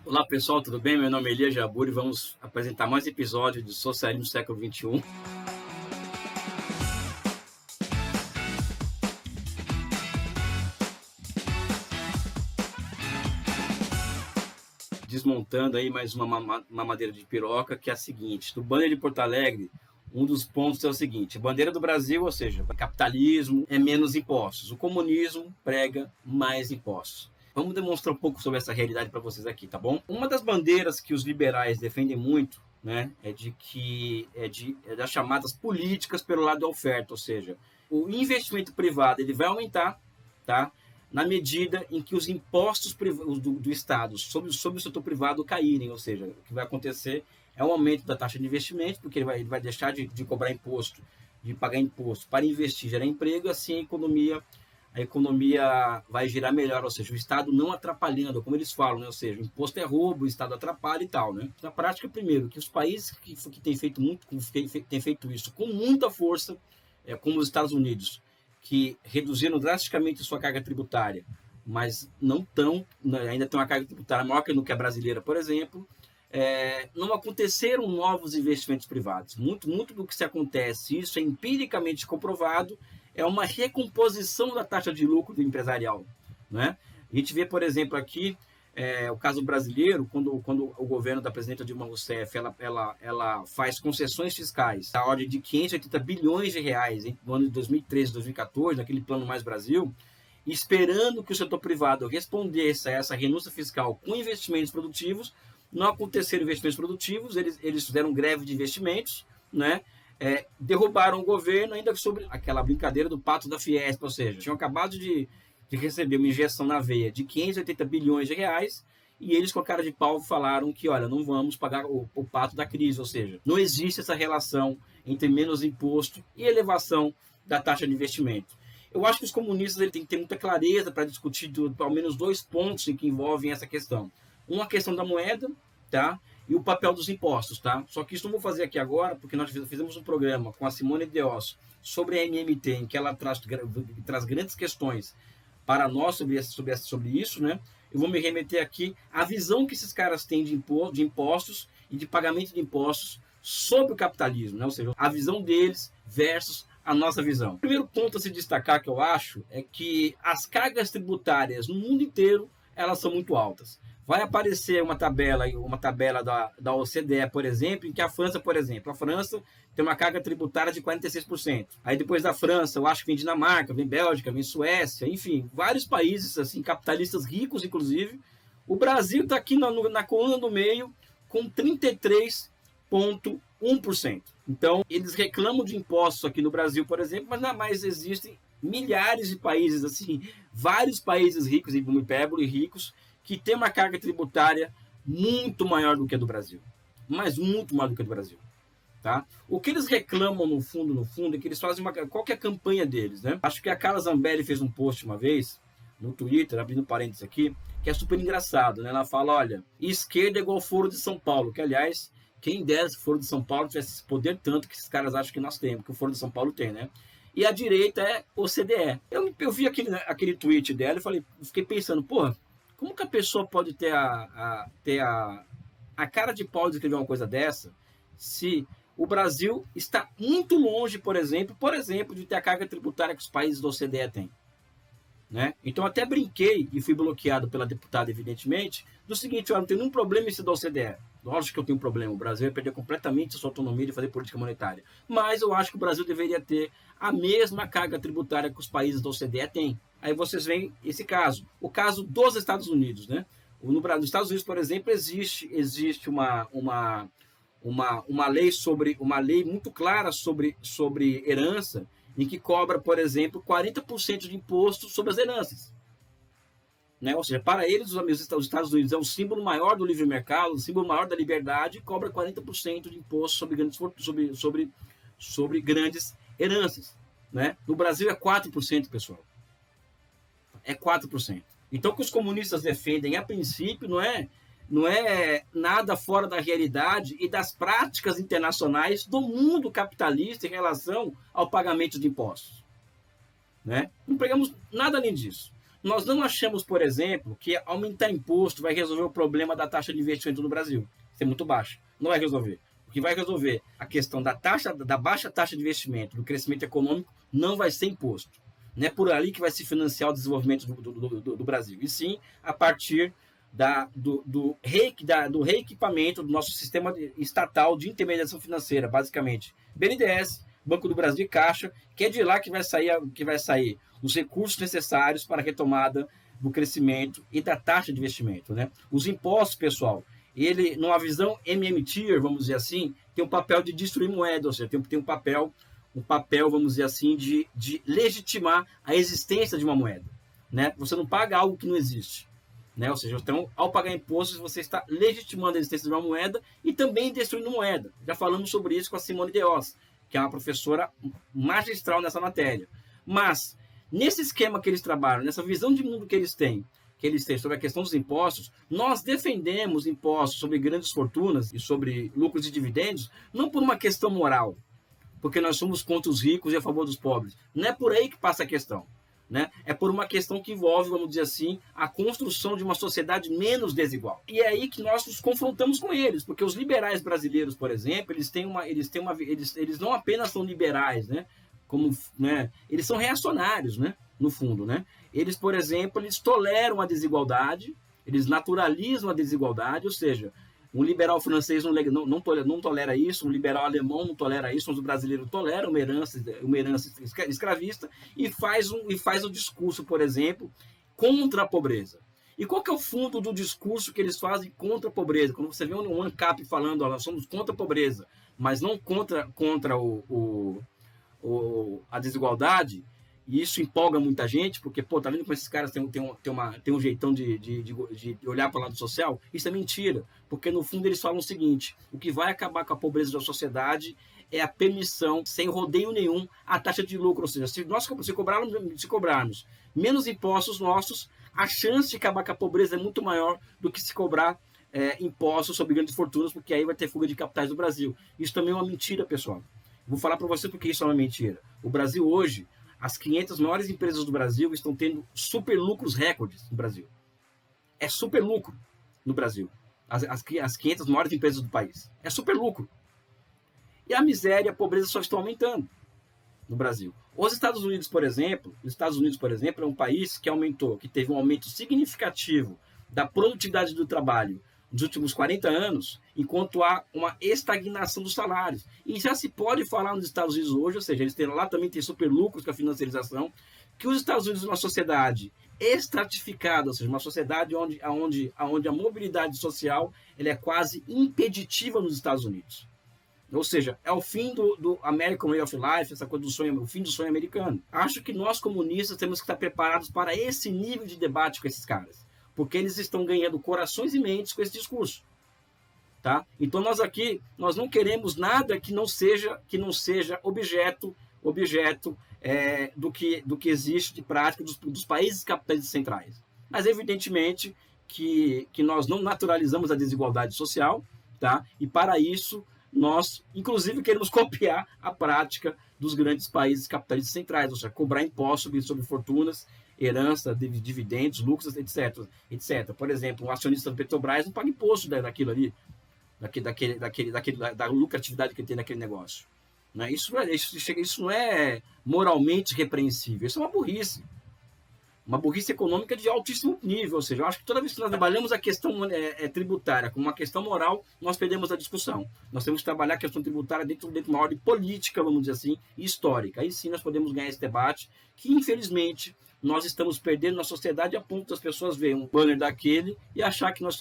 Olá pessoal, tudo bem? Meu nome é Elias Jabur e vamos apresentar mais episódios de Socialismo do Século XXI. Desmontando aí mais uma madeira de piroca, que é a seguinte: do banner de Porto Alegre, um dos pontos é o seguinte: a bandeira do Brasil, ou seja, capitalismo é menos impostos, o comunismo prega mais impostos. Vamos demonstrar um pouco sobre essa realidade para vocês aqui, tá bom? Uma das bandeiras que os liberais defendem muito, né, é das chamadas políticas pelo lado da oferta, ou seja, o investimento privado ele vai aumentar, tá? Na medida em que os impostos do Estado sobre o setor privado caírem, ou seja, o que vai acontecer é um aumento da taxa de investimento, porque ele vai deixar de cobrar imposto, de pagar imposto para investir, gerar emprego, e assim a economia vai girar melhor, ou seja, o Estado não atrapalhando, como eles falam, né? Ou seja, o imposto é roubo, o Estado atrapalha e tal, né? Na prática, primeiro, que os países que têm feito isso com muita força, como os Estados Unidos, que reduziram drasticamente sua carga tributária, mas ainda tem uma carga tributária maior que a brasileira, por exemplo, não aconteceram novos investimentos privados. Muito do que se acontece, isso é empiricamente comprovado, é uma recomposição da taxa de lucro do empresarial, né? A gente vê, por exemplo, aqui o caso brasileiro, quando o governo da presidenta Dilma Rousseff ela faz concessões fiscais da ordem de 580 bilhões de reais no ano de 2013 e 2014, naquele Plano Mais Brasil, esperando que o setor privado respondesse a essa renúncia fiscal com investimentos produtivos. Não aconteceram investimentos produtivos, eles fizeram greve de investimentos, né? Derrubaram o governo ainda sobre aquela brincadeira do pato da Fiesp, ou seja, tinham acabado de receber uma injeção na veia de 580 bilhões de reais e eles com a cara de pau falaram que, olha, não vamos pagar o pato da crise, ou seja, não existe essa relação entre menos imposto e elevação da taxa de investimento. Eu acho que os comunistas têm que ter muita clareza para discutir ao menos dois pontos em que envolvem essa questão. Uma questão da moeda, tá? E o papel dos impostos, tá? Só que isso não vou fazer aqui agora, porque nós fizemos um programa com a Simone Deosso sobre a MMT, em que ela traz grandes questões para nós sobre isso, né? Eu vou me remeter aqui à visão que esses caras têm de impostos e de pagamento de impostos sobre o capitalismo, né? Ou seja, a visão deles versus a nossa visão. O primeiro ponto a se destacar que eu acho é que as cargas tributárias no mundo inteiro elas são muito altas. Vai aparecer uma tabela da OCDE, por exemplo, em que a França, por exemplo, tem uma carga tributária de 46%. Aí depois da França, eu acho que vem Dinamarca, vem Bélgica, vem Suécia, enfim, vários países assim, capitalistas ricos, inclusive. O Brasil está aqui na coluna do meio com 33,1%. Então, eles reclamam de impostos aqui no Brasil, por exemplo, mas não mais existem milhares de países, assim, vários países ricos, em hipérbole ricos, que tem uma carga tributária muito maior do que a do Brasil. Mas muito maior do que a do Brasil. Tá? O que eles reclamam no fundo, é que eles fazem qual que é a campanha deles, né? Acho que a Carla Zambelli fez um post uma vez, no Twitter, abrindo parênteses aqui, que é super engraçado, né? Ela fala, olha, esquerda é igual Foro de São Paulo, que aliás, quem dera se o Foro de São Paulo tivesse esse poder tanto que esses caras acham que nós temos, que o Foro de São Paulo tem, né? E a direita é OCDE. Eu vi aquele tweet dela e fiquei pensando, porra, como que a pessoa pode ter a cara de pau de escrever uma coisa dessa se o Brasil está muito longe, por exemplo, de ter a carga tributária que os países da OCDE têm? Né? Então até brinquei e fui bloqueado pela deputada, evidentemente, do seguinte: eu não tenho nenhum problema em ser da OCDE. Lógico que eu tenho um problema, o Brasil vai perder completamente a sua autonomia de fazer política monetária. Mas eu acho que o Brasil deveria ter a mesma carga tributária que os países da OCDE têm. Aí vocês veem esse caso. O caso dos Estados Unidos, né? Nos Estados Unidos, por exemplo, existe uma lei muito clara sobre herança, em que cobra, por exemplo, 40% de imposto sobre as heranças. Né? Ou seja, para eles, os Estados Unidos é o símbolo maior do livre mercado, o símbolo maior da liberdade, e cobra 40% de imposto sobre grandes heranças. Né? No Brasil é 4%, pessoal. É 4%. Então, o que os comunistas defendem, a princípio, não é nada fora da realidade e das práticas internacionais do mundo capitalista em relação ao pagamento de impostos. Né? Não pegamos nada além disso. Nós não achamos, por exemplo, que aumentar imposto vai resolver o problema da taxa de investimento no Brasil. Ser muito baixa. Não vai resolver. O que vai resolver a questão da baixa taxa de investimento, do crescimento econômico, não vai ser imposto. Não é por ali que vai se financiar o desenvolvimento do Brasil. E sim a partir do reequipamento do nosso sistema estatal de intermediação financeira, basicamente. BNDES, Banco do Brasil e Caixa, que é de lá que vai sair os recursos necessários para a retomada do crescimento e da taxa de investimento, né? Os impostos, pessoal, ele, numa visão MMT, vamos dizer assim, tem um papel de destruir moeda, ou seja, tem um papel, vamos dizer assim, de legitimar a existência de uma moeda, né? Você não paga algo que não existe, né? Ou seja, então, ao pagar impostos, você está legitimando a existência de uma moeda e também destruindo moeda. Já falamos sobre isso com a Simone Deos, que é uma professora magistral nessa matéria. Mas, nesse esquema que eles trabalham, nessa visão de mundo que eles têm sobre a questão dos impostos, nós defendemos impostos sobre grandes fortunas e sobre lucros e dividendos, não por uma questão moral, porque nós somos contra os ricos e a favor dos pobres. Não é por aí que passa a questão, né? É por uma questão que envolve, vamos dizer assim, a construção de uma sociedade menos desigual. E é aí que nós nos confrontamos com eles, porque os liberais brasileiros, por exemplo, eles não apenas são liberais, né? Como, né? Eles são reacionários, né? No fundo, né? Eles, por exemplo, eles toleram a desigualdade, eles naturalizam a desigualdade, ou seja, um liberal francês não tolera isso, um liberal alemão não tolera isso, mas o brasileiro tolera uma herança escravista e faz um discurso, por exemplo, contra a pobreza. E qual que é o fundo do discurso que eles fazem contra a pobreza? Quando você vê um ANCAP falando, nós somos contra a pobreza, mas não contra a desigualdade, e isso empolga muita gente, porque, pô, tá vendo como esses caras têm um jeitão de olhar para o lado social? Isso é mentira, porque no fundo eles falam o seguinte: o que vai acabar com a pobreza da sociedade é a permissão, sem rodeio nenhum, a taxa de lucro. Ou seja, se cobrarmos menos impostos nossos, a chance de acabar com a pobreza é muito maior do que se cobrar impostos sobre grandes fortunas, porque aí vai ter fuga de capitais do Brasil. Isso também é uma mentira, pessoal. Vou falar para você porque isso é uma mentira. O Brasil hoje, as 500 maiores empresas do Brasil estão tendo super lucros recordes no Brasil. É super lucro no Brasil. As 500 maiores empresas do país. É super lucro. E a miséria e a pobreza só estão aumentando no Brasil. Os Estados Unidos, por exemplo, é um país que teve um aumento significativo da produtividade do trabalho nos últimos 40 anos, enquanto há uma estagnação dos salários. E já se pode falar nos Estados Unidos hoje, ou seja, lá também tem super lucros com a financiarização, que os Estados Unidos é uma sociedade estratificada, ou seja, uma sociedade onde a mobilidade social ela é quase impeditiva nos Estados Unidos. Ou seja, é o fim do American Way of Life, essa coisa do sonho, o fim do sonho americano. Acho que nós, comunistas, temos que estar preparados para esse nível de debate com esses caras, porque eles estão ganhando corações e mentes com esse discurso, tá? Então nós não queremos nada que não seja objeto do que existe de prática dos países capitalistas centrais. Mas evidentemente que nós não naturalizamos a desigualdade social, tá? E para isso nós inclusive queremos copiar a prática dos grandes países capitalistas centrais, ou seja, cobrar impostos sobre fortunas, herança, dividendos, lucros, etc. Por exemplo, um acionista do Petrobras não paga imposto daquilo ali, da lucratividade que ele tem naquele negócio. Né? Isso não é moralmente repreensível, isso é uma burrice econômica de altíssimo nível. Ou seja, eu acho que toda vez que nós trabalhamos a questão tributária como uma questão moral, nós perdemos a discussão. Nós temos que trabalhar a questão tributária dentro de uma ordem política, vamos dizer assim, e histórica. Aí sim nós podemos ganhar esse debate, que infelizmente nós estamos perdendo na sociedade a ponto das pessoas verem um banner daquele e achar que eles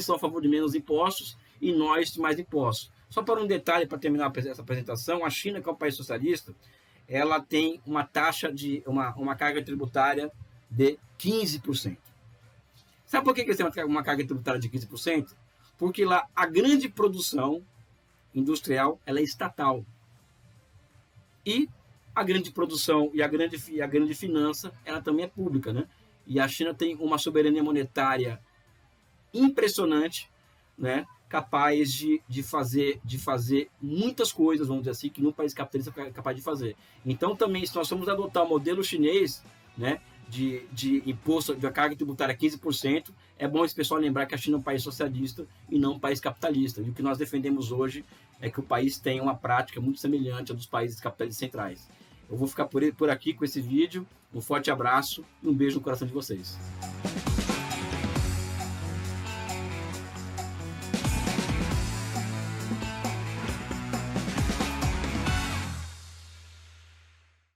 são a favor de menos impostos e nós de mais impostos. Só para um detalhe, para terminar essa apresentação, a China, que é um país socialista, ela tem uma taxa uma carga tributária de 15%. Sabe por que eles têm uma carga tributária de 15%? Porque lá a grande produção industrial ela é estatal. E a grande produção e a grande finança, ela também é pública, né? E a China tem uma soberania monetária impressionante, né? Capaz de fazer muitas coisas, vamos dizer assim, que no país capitalista é capaz de fazer. Então, também, se nós formos adotar o modelo chinês, né, de imposto, de carga tributária 15%, é bom esse pessoal lembrar que a China é um país socialista e não um país capitalista. E o que nós defendemos hoje é que o país tenha uma prática muito semelhante à dos países capitalistas centrais. Eu vou ficar por aqui com esse vídeo. Um forte abraço e um beijo no coração de vocês.